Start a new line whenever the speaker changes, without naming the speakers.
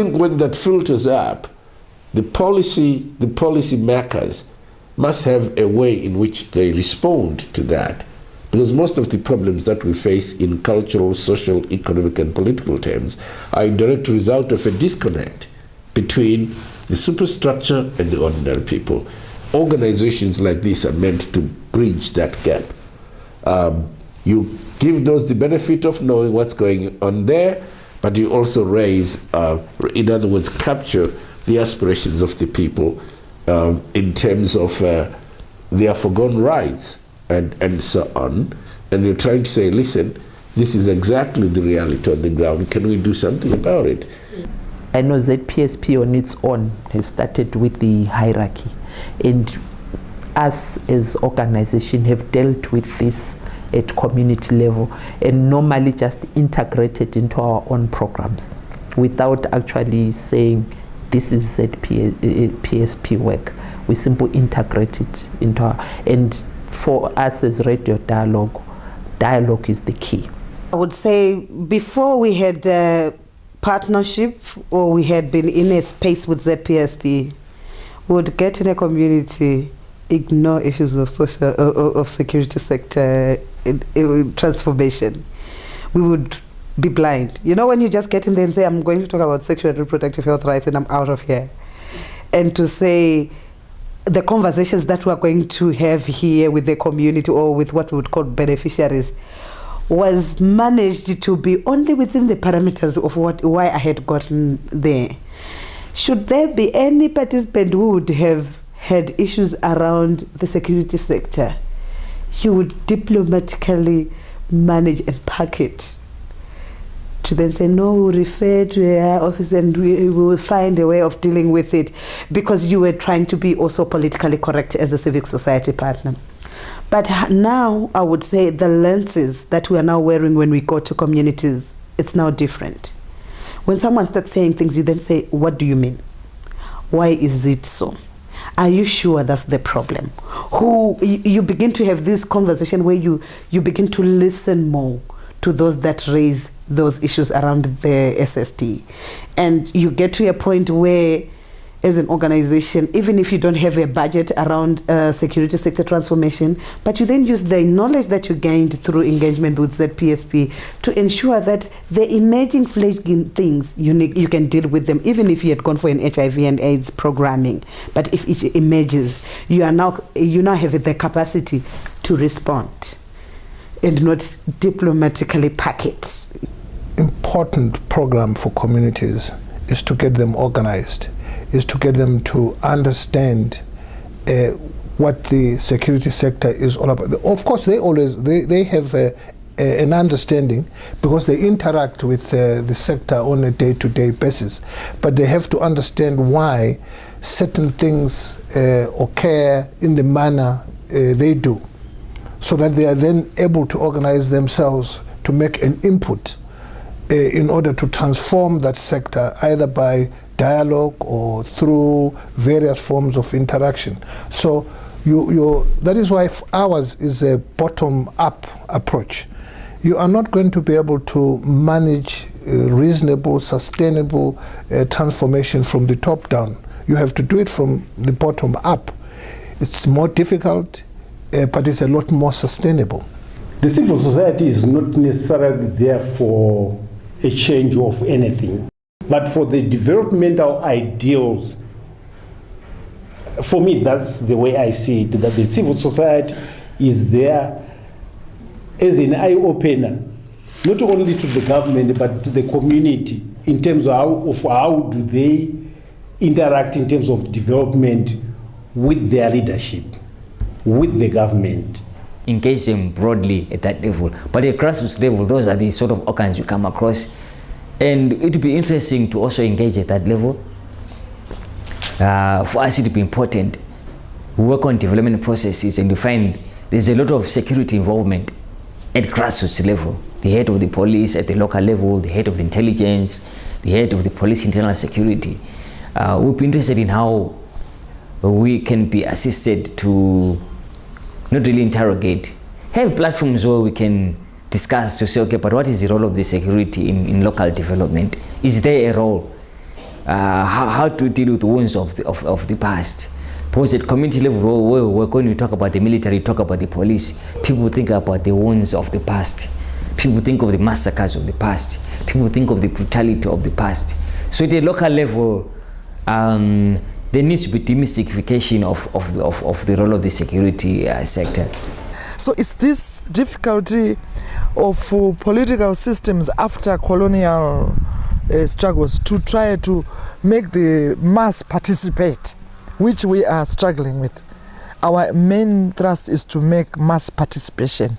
think when that filters up, the policy makers must have a way in which they respond to that. Because most of the problems that we face in cultural, social, economic, and political terms are a direct result of a disconnect between the superstructure and the ordinary people. Organizations like this are meant to bridge that gap. You give those the benefit of knowing what's going on there, but you also raise, in other words, capture the aspirations of the people in terms of their forgone rights and so on. And you're trying to say, listen, this is exactly the reality on the ground. Can we do something about it?
I know ZPSP on its own has started with the hierarchy, and us as organization have dealt with this at community level and normally just integrated into our own programs without actually saying this is ZPSP work. We simply integrate it into our, and for us as Radio dialogue is the key.
I would say before we had a partnership or we had been in a space with ZPSP, we would get in a community, ignore issues of social of security sector transformation. We would be blind. You know, when you just get in there and say, I'm going to talk about sexual and reproductive health rights and I'm out of here. And to say the conversations that we're going to have here with the community or with what we would call beneficiaries was managed to be only within the parameters of why I had gotten there. Should there be any participant who would have had issues around the security sector, you would diplomatically manage and pack it to then say, no, we'll refer to our office and we will find a way of dealing with it, because you were trying to be also politically correct as a civic society partner. But now I would say the lenses that we are now wearing when we go to communities, it's now different. When someone starts saying things, you then say, what do you mean? Why is it so? Are you sure that's the problem? You begin to have this conversation where you begin to listen more to those that raise those issues around the SST. And you get to a point where, as an organization, even if you don't have a budget around security sector transformation, but you then use the knowledge that you gained through engagement with ZPSP to ensure that the emerging fledgling things, you can deal with them, even if you had gone for an HIV and AIDS programming. But if it emerges, you now have the capacity to respond and not diplomatically pack it.
Important program for communities is to get them organized, is to get them to understand what the security sector is all about. Of course, they have an understanding because they interact with the sector on a day-to-day basis, but they have to understand why certain things occur in the manner they do, so that they are then able to organize themselves to make an input in order to transform that sector, either by dialogue or through various forms of interaction. So that is why ours is a bottom-up approach. You are not going to be able to manage reasonable, sustainable transformation from the top down. You have to do it from the bottom up. It's more difficult, but it's a lot more sustainable.
The civil society is not necessarily there for a change of anything, but for the developmental ideals. For me, that's the way I see it, that the civil society is there as an eye-opener, not only to the government, but to the community, in terms of how do they interact in terms of development with their leadership, with the government.
Engage them broadly at that level. But at grassroots level, those are the sort of organs you come across. And it would be interesting to also engage at that level. For us, it would be important. We work on development processes and you find there's a lot of security involvement at grassroots level. The head of the police at the local level, the head of the intelligence, the head of the police internal security. We'll be interested in how we can be assisted to not really interrogate, have platforms where we can discuss to say, okay, but what is the role of the security in local development? Is there a role? how to deal with the wounds of the past. Because at community level, where we're going to talk about the military, talk about the police, people think about the wounds of the past. People think of the massacres of the past. People think of the brutality of the past. So at the local level, there needs to be demystification of the role of the security sector.
So it's this difficulty of political systems after colonial struggles to try to make the mass participate, which we are struggling with. Our main thrust is to make mass participation.